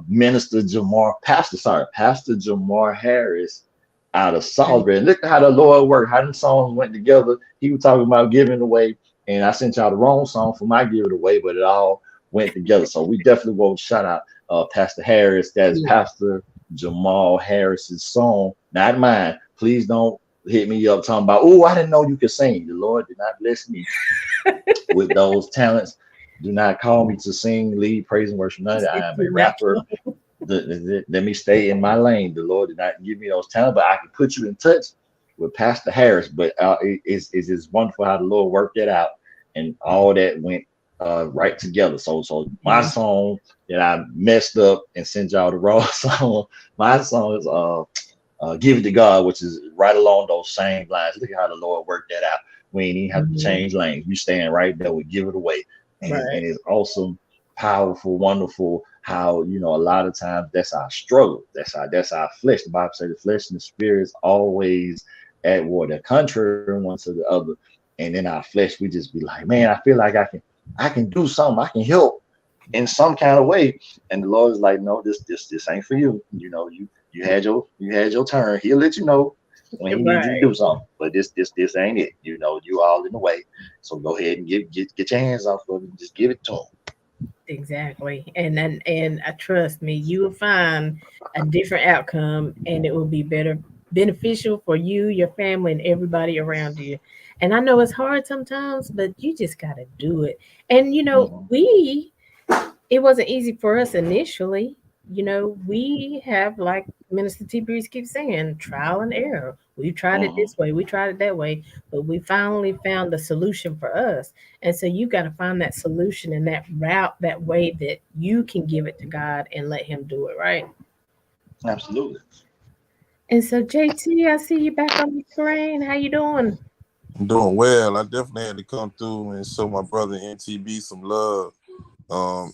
Minister Jamar, Pastor Jamar Harris out of Salisbury. And look at how the Lord worked, how the songs went together. He was talking about giving away, and I sent y'all the wrong song for my give it away, but it all went together. So we definitely will shout out Pastor Harris. That is yeah. Pastor Jamal Harris's song, not mine. Please don't hit me up talking about, oh, I didn't know you could sing. The Lord did not bless me with those talents. Do not call me to sing, lead, praise, and worship. None of that. I am a Not rapper. Let me stay in my lane. The Lord did not give me those talents, but I can put you in touch with Pastor Harris. But it's wonderful how the Lord worked that out, and all that went right together. So my yeah. song that I messed up and sent y'all the wrong song. My song is "Give It to God," which is right along those same lines. Look at how the Lord worked that out. We ain't even have to Mhm. change lanes. We stand right there. We give it away, Right. and it's awesome, powerful, wonderful. How a lot of times that's our struggle. That's our flesh. The Bible says the flesh and the spirit is always at war. They're contrary one to the other, and in our flesh we just be like, man, I feel like I can do something. I can help in some kind of way. And the Lord is like, no, this ain't for you. You had your turn. He'll let you know when he needs you to Right. do something. But this ain't it. You all in the way. So go ahead and get your hands off of it and just give it to him. Exactly. And trust me, you will find a different outcome and it will be better beneficial for you, your family, and everybody around you. And I know it's hard sometimes, but you just gotta do it. And Mhm. it wasn't easy for us initially. We have, like Minister T Breeze keeps saying, trial and error. We tried it Mhm. this way, we tried it that way, but we finally found the solution for us. And so you got to find that solution and that route, that way that you can give it to God and let Him do it, right? Absolutely. And so JT, I see you back on the screen. How you doing? I'm doing well. I definitely had to come through and show my brother NTB some love.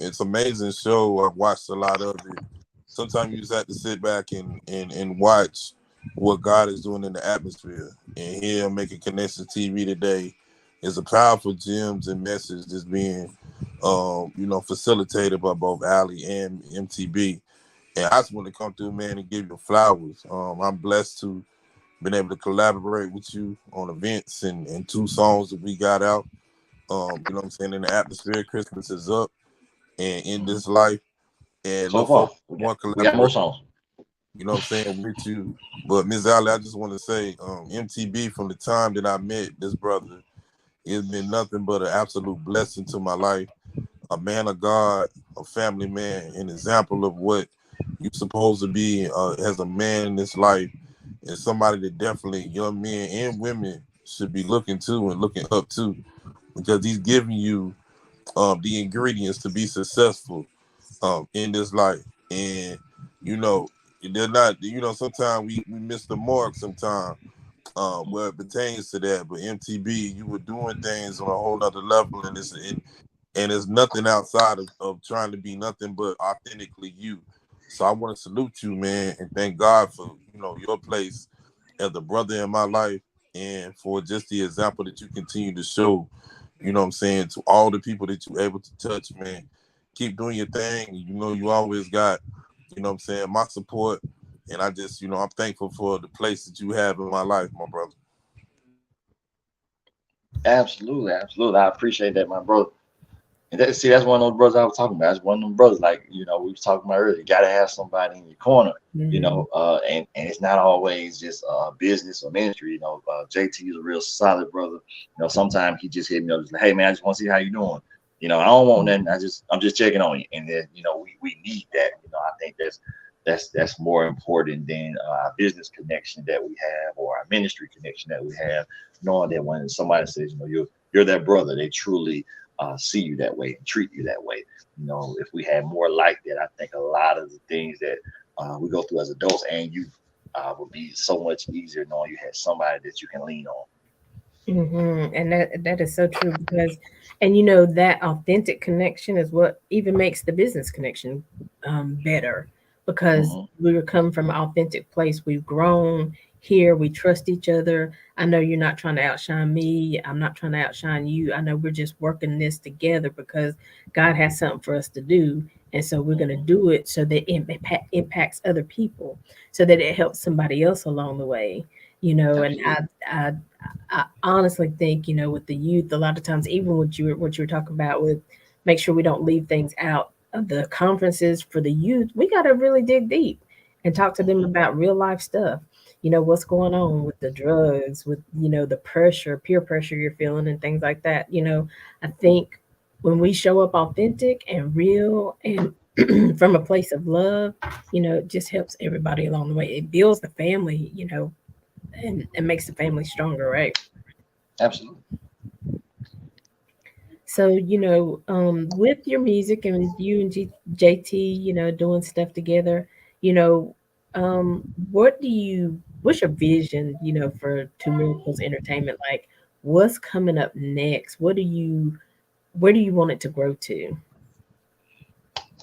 It's an amazing show. I've watched a lot of it. Sometimes you just have to sit back and watch what God is doing in the atmosphere. And here, making connections TV today is a powerful gems and message that's being, facilitated by both Aly and MTB. And I just want to come through, man, and give you flowers. I'm blessed to been able to collaborate with you on events and two songs that we got out. What I'm saying, in the atmosphere, Christmas is up and in Mhm. this life, and So look forward far, to we got more we got more collaboration. songs. I'm saying, with you. But Ms. Ali, I just want to say, MTB, from the time that I met this brother, it's been nothing but an absolute blessing to my life. A man of God, a family man, an example of what you're supposed to be as a man in this life, and somebody that definitely young men and women should be looking to and looking up to, because he's giving you the ingredients to be successful in this life. And you know, they're not. Sometimes we miss the mark. Sometimes where it pertains to that. But MTB, you were doing things on a whole other level, and it's nothing outside of trying to be nothing but authentically you. So I want to salute you, man, and thank God for your place as a brother in my life, and for just the example that you continue to show. What I'm saying, to all the people that you're able to touch, man. Keep doing your thing. You always got, what I'm saying, my support, and I just, I'm thankful for the place that you have in my life, my brother. Absolutely, absolutely. I appreciate that, my brother. And that, see, that's one of those brothers I was talking about. That's one of them brothers, like, we was talking about earlier. You got to have somebody in your corner, Hmm. and it's not always just business or ministry. JT is a real solid brother. Sometimes he just hit me up, just like, hey man, I just want to see how you doing. I don't want nothing. I'm just checking on you. And then, we need that. I think that's more important than our business connection that we have or our ministry connection that we have. Knowing that when somebody says, you're that brother, they truly see you that way and treat you that way. If we had more like that, I think a lot of the things that we go through as adults and youth would be so much easier knowing you had somebody that you can lean on. And that is so true because, and that authentic connection is what even makes the business connection better because Hmm. we come from an authentic place. We've grown here. We trust each other. I know you're not trying to outshine me. I'm not trying to outshine you. I know we're just working this together because God has something for us to do. And so we're going to Hmm. do it so that it impacts other people, so that it helps somebody else along the way. And Absolutely. I honestly think, with the youth, a lot of times, even what you were talking about with make sure we don't leave things out of the conferences for the youth, we got to really dig deep and talk to them Hmm. about real life stuff. What's going on with the drugs, with the pressure, peer pressure you're feeling, and things like that. I think when we show up authentic and real and from a place of love, it just helps everybody along the way. It builds the family, and makes the family stronger, right? Absolutely. So, with your music and you and JT, doing stuff together, you know, what do what's your vision, for Two Miracles Entertainment? Like, what's coming up next? Where do you want it to grow to?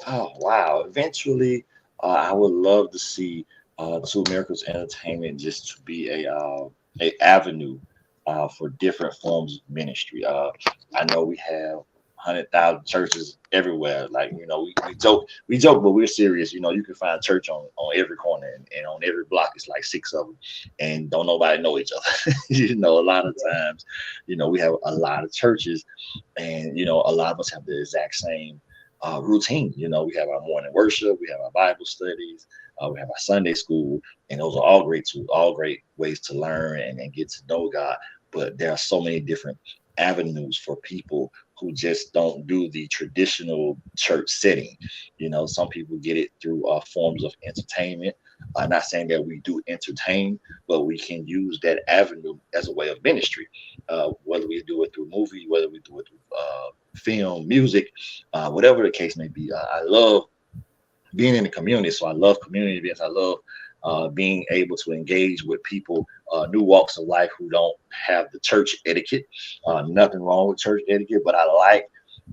Oh wow! Eventually, I would love to see Two Miracles Entertainment just to be a avenue for different forms of ministry. I know we have 100,000 churches everywhere. Like we joke, but we're serious. You can find church on every corner and on every block. It's like six of them, and don't nobody know each other. A lot of times, we have a lot of churches, and a lot of us have the exact same routine. We have our morning worship, we have our Bible studies, we have our Sunday school, and those are all great tools, all great ways to learn and get to know God. But there are so many different avenues for people who just don't do the traditional church setting. Some people get it through forms of entertainment. Not saying that we do entertain, but we can use that avenue as a way of ministry. Whether we do it through movie, whether we do it through film, music, whatever the case may be. I love being in the community, so I love community events. I love being able to engage with people, new walks of life who don't have the church etiquette. Nothing wrong with church etiquette, but I like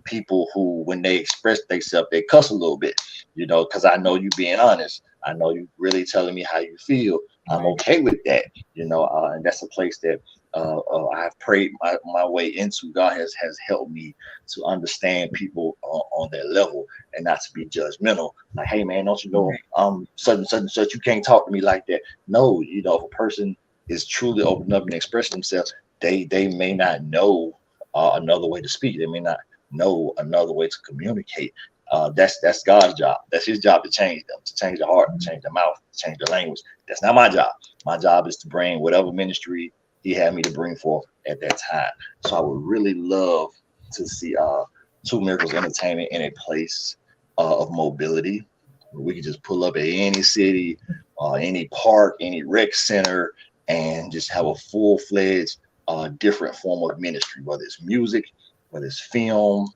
people who, when they express themselves, they cuss a little bit, because I know you being honest. I know you really telling me how you feel. I'm Right. okay with that, and that's a place that I've prayed my way into. God has helped me to understand people on their level and not to be judgmental. Like, hey man, don't you know Right. such and such and such? You can't talk to me like that. No, if a person is truly open up and expressing themselves, they may not know another way to speak. They may not know another way to communicate. That's God's job. That's His job to change them, to change the heart, to change the mouth, to change the language. That's not my job. My job is to bring whatever ministry He had me to bring forth at that time. So I would really love to see Two Miracles Entertainment in a place of mobility. We could just pull up at any city, any park, any rec center, and just have a full-fledged, different form of ministry, whether it's music, whether it's film,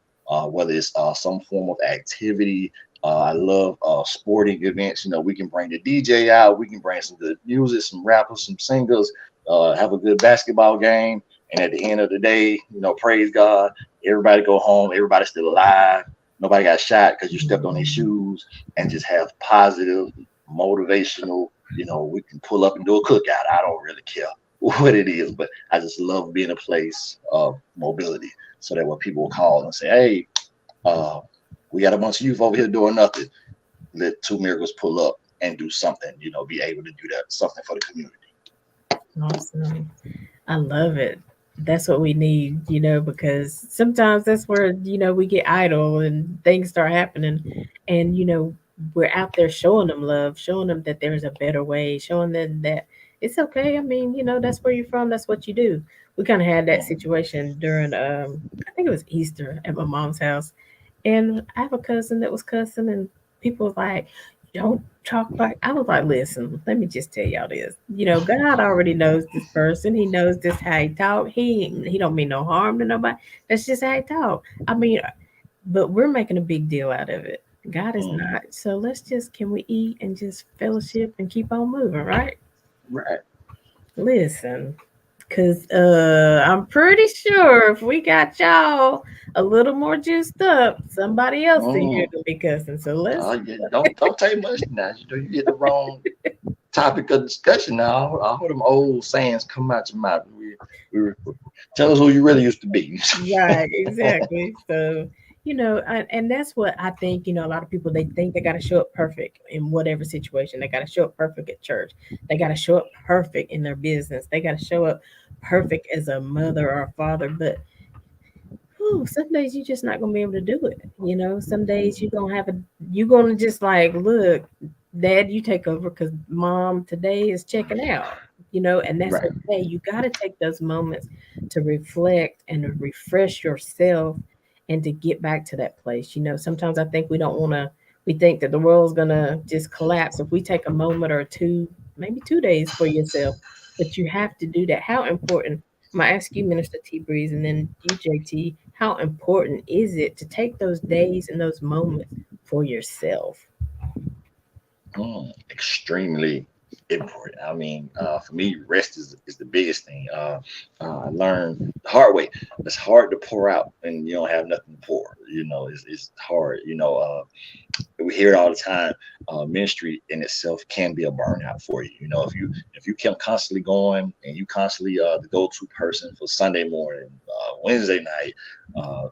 whether it's some form of activity. I love sporting events. We can bring the DJ out, we can bring some good music, some rappers, some singers, have a good basketball game. And at the end of the day, praise God, everybody go home, everybody's still alive. Nobody got shot because you stepped on their Mhm. shoes, and just have positive, motivational. We can pull up and do a cookout. I don't really care what it is, but I just love being a place of mobility so that when people call and say, hey, uh, we got a bunch of youth over here doing nothing, let Two Miracles pull up and do something, be able to do that, something for the community. Awesome. I love it. That's what we need, because sometimes that's where, we get idle and things start happening. And, we're out there showing them love, showing them that there's a better way, showing them that it's okay. I mean, that's where you're from, that's what you do. We kind of had that Mm, situation during, I think it was Easter at my mom's house. And I have a cousin that was cussing, and people was like, "Don't talk like." I was like, "Listen, let me just tell y'all this. God already knows this person. He knows this how he talk. He don't mean no harm to nobody. That's just how he talk. I mean, but we're making a big deal out of it. God is mm, not. So let's just can we eat and just fellowship and keep on moving, right? right. Listen, cause I'm pretty sure if we got y'all a little more juiced up, somebody else in here Mm. gonna be cussing. So let's Yeah, don't take much now. You get the wrong topic of discussion now. I heard them old sayings come out your mouth. We tell us who you really used to be. right, exactly. So and that's what I think. A lot of people they think they got to show up perfect in whatever situation. They got to show up perfect at church. They got to show up perfect in their business. They got to show up perfect as a mother or a father. But some days you're just not gonna be able to do it. Some days you're gonna just like, look, Dad, you take over because Mom today is checking out. And that's Right. okay. You got to take those moments to reflect and to refresh yourself and to get back to that place. Sometimes I think we don't want to. We think that the world's gonna just collapse if we take a moment or two, maybe 2 days for yourself. But you have to do that. How important? I'm gonna ask you, Minister T Breeze, and then you, JT. How important is it to take those days and those moments for yourself? Extremely important. I mean, for me, rest is the biggest thing. I learned the hard way. It's hard to pour out when you don't have nothing to pour. It's hard. We hear it all the time. Ministry in itself can be a burnout for you. If you keep constantly going and you constantly the go-to person for Sunday morning, Wednesday night,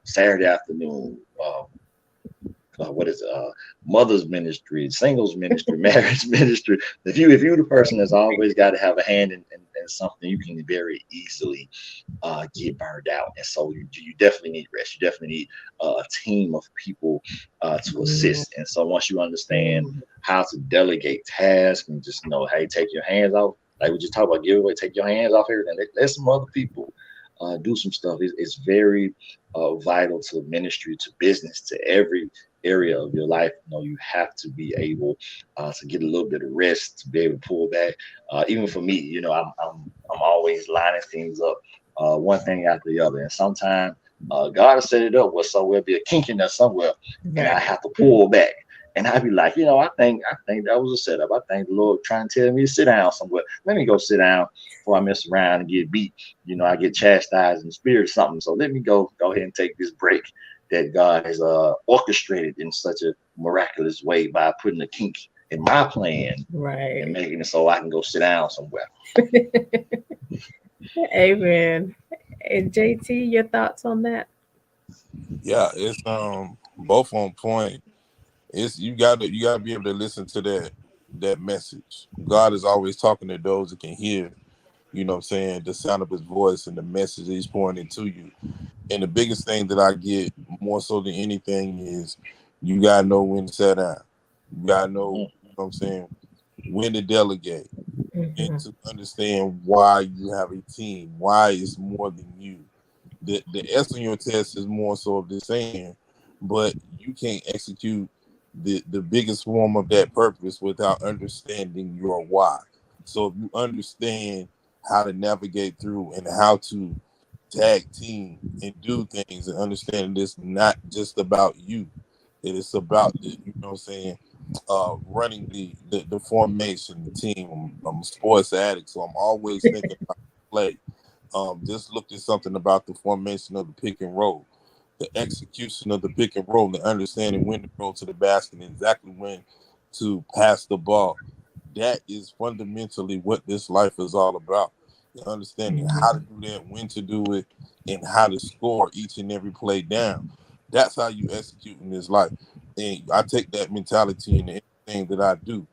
Saturday afternoon, what is it, mother's ministry, singles ministry, marriage ministry. If you the person that's always got to have a hand in something, you can very easily get burned out. And so you definitely need rest. You definitely need a team of people to Mm, assist. And so once you understand mm, how to delegate tasks and just know, hey, take your hands off. Like we just talked about giveaway, take your hands off everything. Let some other people do some stuff. It's very vital to ministry, to business, to every area of your life. You have to be able to get a little bit of rest, to be able to pull back. Even for me, I'm always lining things up, one thing after the other, and sometimes God has set it up where somewhere be a kink in there somewhere, and I right. have to pull back. And I'd be like, I think that was a setup. I think the Lord trying to tell me to sit down somewhere. Let me go sit down before I mess around and get beat. I get chastised in the spirit or something. So let me go ahead and take this break that God has orchestrated in such a miraculous way by putting a kink in my plan and Right. making it so I can go sit down somewhere. Amen. And JT, your thoughts on that? Yeah, it's both on point. It's you gotta be able to listen to that message. God is always talking to those that can hear, what I'm saying, the sound of his voice and the message that he's pouring into you. And the biggest thing that I get more so than anything is you gotta know when to sit down. You gotta know, Mm, what I'm saying, when to delegate and Hmm. to understand why you have a team, why it's more than you. The S on your test is more so of the saying, but you can't execute the biggest form of that purpose without understanding your why. So if you understand how to navigate through and how to tag team and do things and understand this not just about you. It is about what I'm saying, running the formation, the team. I'm a sports addict, so I'm always thinking about play. Just looked at something about the formation of the pick and roll, the execution of the pick and roll, the understanding when to roll to the basket and exactly when to pass the ball. That is fundamentally what this life is all about. Understanding how to Hmm. do that, when to do it, and how to score each and every play down. That's how you execute in this life. And I take that mentality in everything that I do.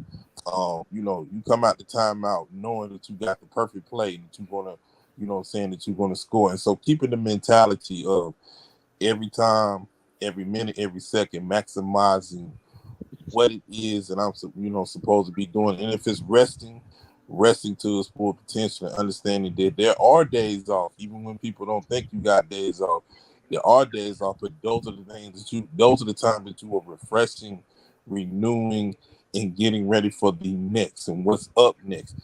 You come out the timeout knowing that you got the perfect play, that you're gonna saying that you're going to score. And so keeping the mentality of every time, every minute, every second, maximizing what it is that I'm supposed to be doing. And if it's resting to its full potential and understanding that there are days off, even when people don't think you got days off. There are days off, but those are the times that you are refreshing, renewing, and getting ready for the next and what's up next.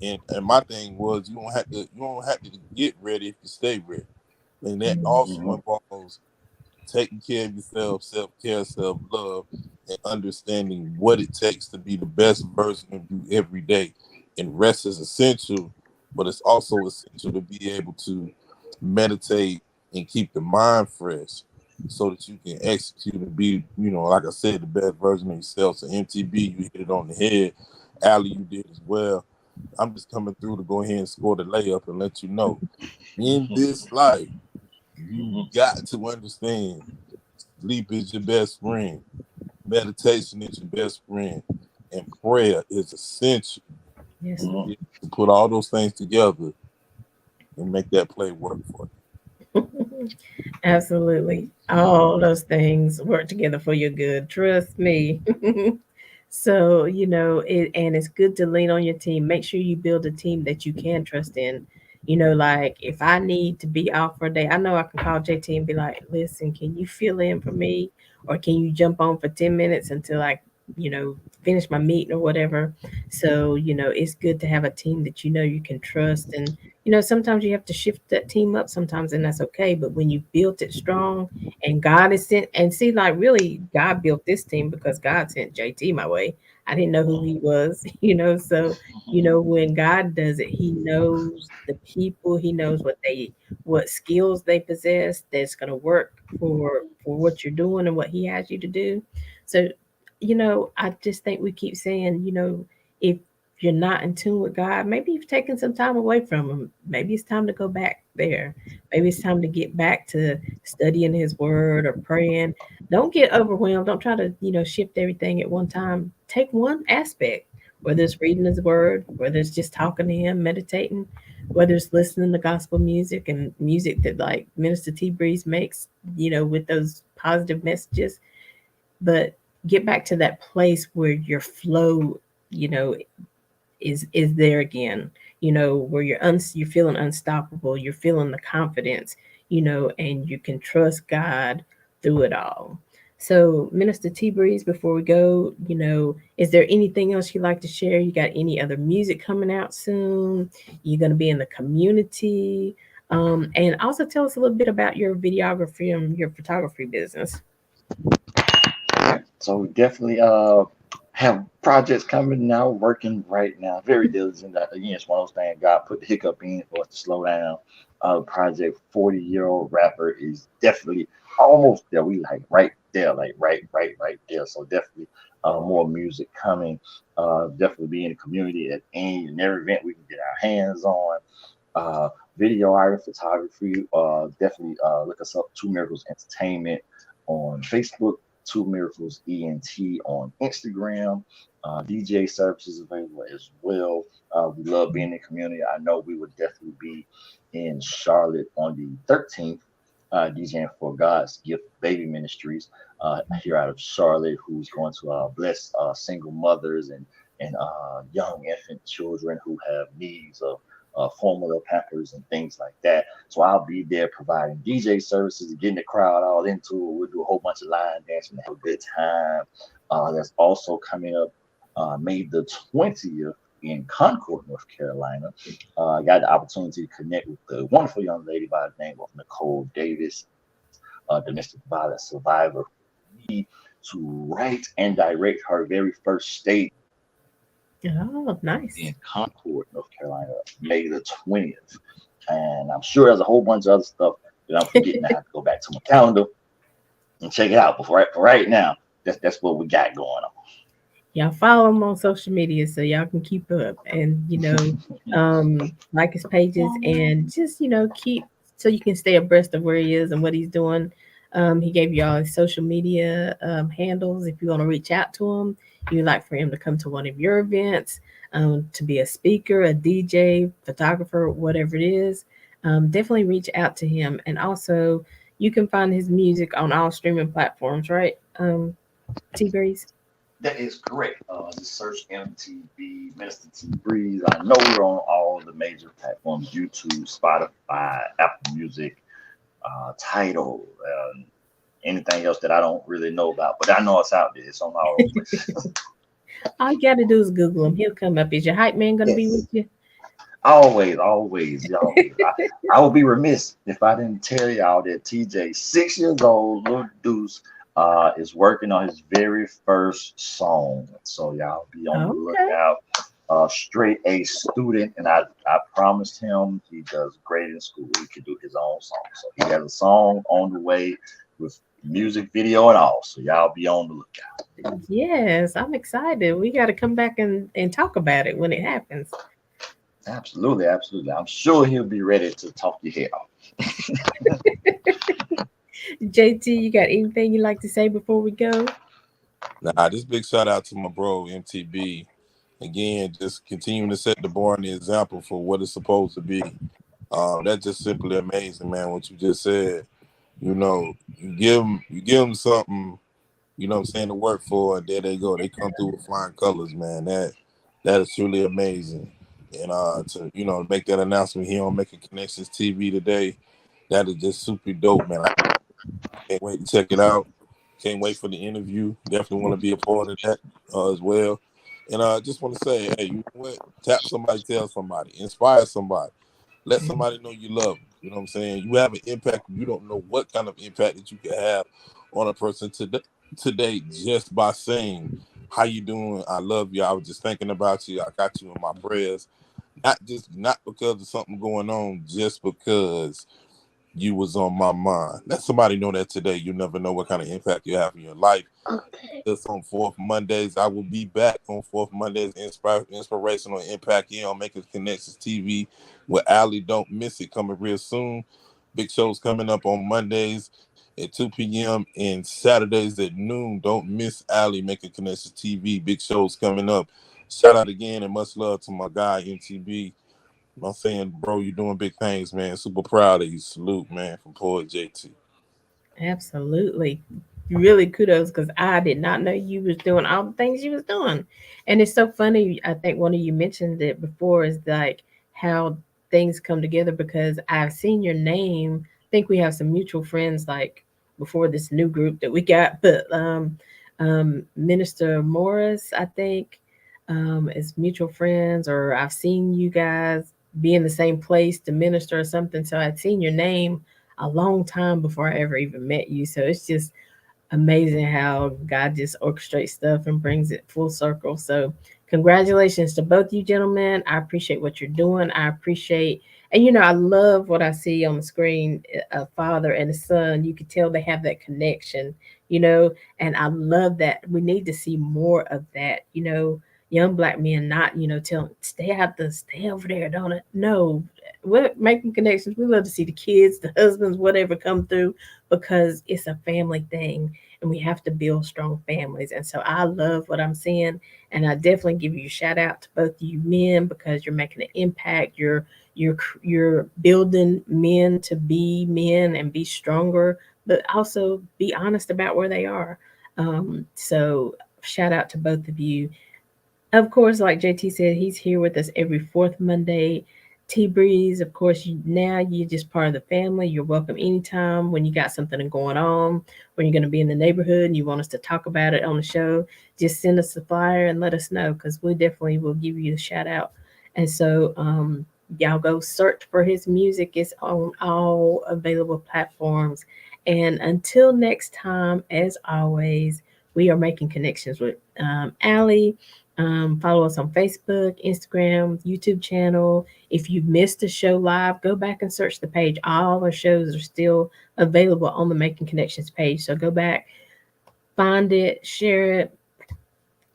And my thing was you don't have to get ready if you stay ready. And that also Mhm. involves taking care of yourself, self care, self love, and understanding what it takes to be the best version of you every day. And rest is essential, but it's also essential to be able to meditate and keep the mind fresh so that you can execute and be, like I said, the best version of yourself. So MTB, you hit it on the head. Allie, you did as well. I'm just coming through to go ahead and score the layup and let you know in this life, you Mhm. got to understand sleep is your best friend, meditation is your best friend, and prayer is essential Yes. Mhm. to put all those things together and make that play work for you. Absolutely. All those things work together for your good. Trust me. So, and it's good to lean on your team. Make sure you build a team that you can trust in. Like if I need to be off for a day, I know I can call JT and be like, listen, can you fill in for me? Or can you jump on for 10 minutes until I, you know, finish my meeting or whatever? So, it's good to have a team that you can trust. And, sometimes you have to shift that team up sometimes, and that's okay. But when you built it strong and God is sent, and see, like, really, God built this team because God sent JT my way. I didn't know who he was, so when God does it, he knows the people, he knows what skills they possess that's going to work for what you're doing and what he has you to do. So, I just think we keep saying, if you're not in tune with God, maybe you've taken some time away from him. Maybe it's time to go back there. Maybe it's time to get back to studying his word or praying. Don't get overwhelmed. Don't try to, shift everything at one time. Take one aspect, whether it's reading his word, whether it's just talking to him, meditating, whether it's listening to gospel music and music that like Minister T Breeze makes, with those positive messages. But get back to that place where your flow, you know, is there again, where you're feeling unstoppable, you're feeling the confidence, and you can trust God through it all. So, Minister T Breeze, before we go, is there anything else you'd like to share? You got any other music coming out soon? You're going to be in the community? And also tell us a little bit about your videography and your photography business. So we definitely have projects coming now, working right now, very diligent. Again, it's one of those things God put the hiccup in for us to slow down. Project 40-year-old rapper is definitely almost there. We like right there, like right there. So definitely more music coming. Definitely be in the community at any and every event we can get our hands on. Uh, Videography, photography. Definitely look us up. Two Miracles Entertainment on Facebook. Two Miracles ENT on Instagram. DJ services available as well. We love being in the community. I know we would definitely be in Charlotte on the 13th, DJing for God's Gift Baby Ministries here out of Charlotte, who's going to bless single mothers and young infant children who have needs of formula, Pampers, and things like that. So I'll be there providing DJ services, getting the crowd all into it. We'll do a whole bunch of line dancing, have a good time. That's also coming up May the 20th in Concord, North Carolina. I got the opportunity to connect with the wonderful young lady by the name of Nicole Davis, domestic violence survivor, me to write and direct her very first stage Oh, nice. in Concord, North Carolina, May the 20th. And I'm sure there's a whole bunch of other stuff that I'm forgetting. I have to go back to my calendar and check it out. But for right now, that's what we got going Y'all follow him on social media so y'all can keep up and like his pages and just keep so you can stay abreast of where he is and what he's doing. He gave you all his social media handles if you want to reach out to him. You'd like for him to come to one of your events. to be a speaker, a DJ, photographer, whatever it is, definitely reach out to him. And also, you can find his music on all streaming platforms, right? T Breeze. That is correct. Just search MTV Minister T Breeze. I know we're on all the major platforms: YouTube, Spotify, Apple Music, Tidal, anything else that I don't really know about. But I know it's out there. It's on all those places. All you got to do is Google him. He'll come up. Is your hype man going to be with Yes. you? Always, always, y'all. I would be remiss if I didn't tell y'all that TJ, 6 years old, little Deuce, is working on his very first song. So y'all be on the Okay. lookout. Straight A student, and I promised him he does great in school. He can do his own song. So he has a song on the way with music video and all. So y'all be on the lookout. Yes, I'm excited. We got to come back and talk about it when it happens. Absolutely, absolutely. I'm sure he'll be ready to talk your head off. JT, you got anything you like to say before we go? Nah, just big shout out to my bro MTB. Again, just continuing to set the bar and the example for what it's supposed to be. That's just simply amazing, man. What you just said. You give them something. You know what I'm saying, to work for, and there they go. They come through with flying colors, man. That is truly amazing. And to make that announcement here on Making Connections TV today, that is just super dope, man. I can't wait to check it out. Can't wait for the interview. Definitely want to be a part of that as well. And I just want to say, hey, you know what? Tap somebody, tell somebody, inspire somebody. Let somebody know you love them. You know what I'm saying? You have an impact. You don't know what kind of impact that you can have on a person today just by saying, how you doing? I love you. I was just thinking about you. I got you in my prayers. Not because of something going on, just because you was on my mind. Let somebody know that today. You never know what kind of impact you have in your life. It's on Fourth Mondays. I will be back on Fourth Mondays, inspirational impact here on Making Connections TV with Aly. Don't miss it. Coming real soon. Big shows coming up on Mondays at 2 p.m. and Saturdays at noon. Don't miss Aly Making Connections TV. Big shows coming up. Shout out again and much love to my guy MTB. I'm saying, bro, you're doing big things, man. Super proud of you. Salute, man, from Poet JT. Absolutely. Really kudos because I did not know you was doing all the things you was doing. And it's so funny. I think one of you mentioned it before is like how things come together because I've seen your name. I think we have some mutual friends like before this new group that we got, but Minister Morris, I think, is mutual friends, or I've seen you guys be in the same place to minister or something. So I'd seen your name a long time before I ever even met you. So it's just amazing how God just orchestrates stuff and brings it full circle. So congratulations to both you gentlemen. I appreciate what you're doing. I appreciate and I love what I see on the screen, a father and a son. You could tell they have that connection, you know, and I love that. We need to see more of that, young black men not, tell stay out the stay over there, don't it? No, we're making connections. We love to see the kids, the husbands, whatever come through because it's a family thing and we have to build strong families. And so I love what I'm seeing. And I definitely give you a shout out to both of you men because you're making an impact. You're building men to be men and be stronger, but also be honest about where they are. So shout out to both of you. Of course, like JT said, he's here with us every fourth Monday. T Breeze, of course, now you're just part of the family. You're welcome anytime when you got something going on, when you're going to be in the neighborhood and you want us to talk about it on the show. Just send us a flyer and let us know because we definitely will give you a shout out. And so, y'all go search for his music. It's on all available platforms. And until next time, as always, we are making connections with Aly. Follow us on Facebook, Instagram, YouTube channel. If you missed a show live, go back and search the page. All our shows are still available on the Making Connections page. So go back, find it, share it,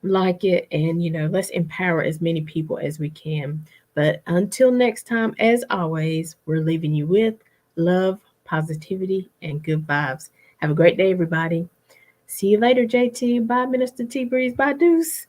like it, and let's empower as many people as we can. But until next time, as always, we're leaving you with love, positivity, and good vibes. Have a great day, everybody. See you later, JT. Bye, Minister T Breeze. Bye, Deuce.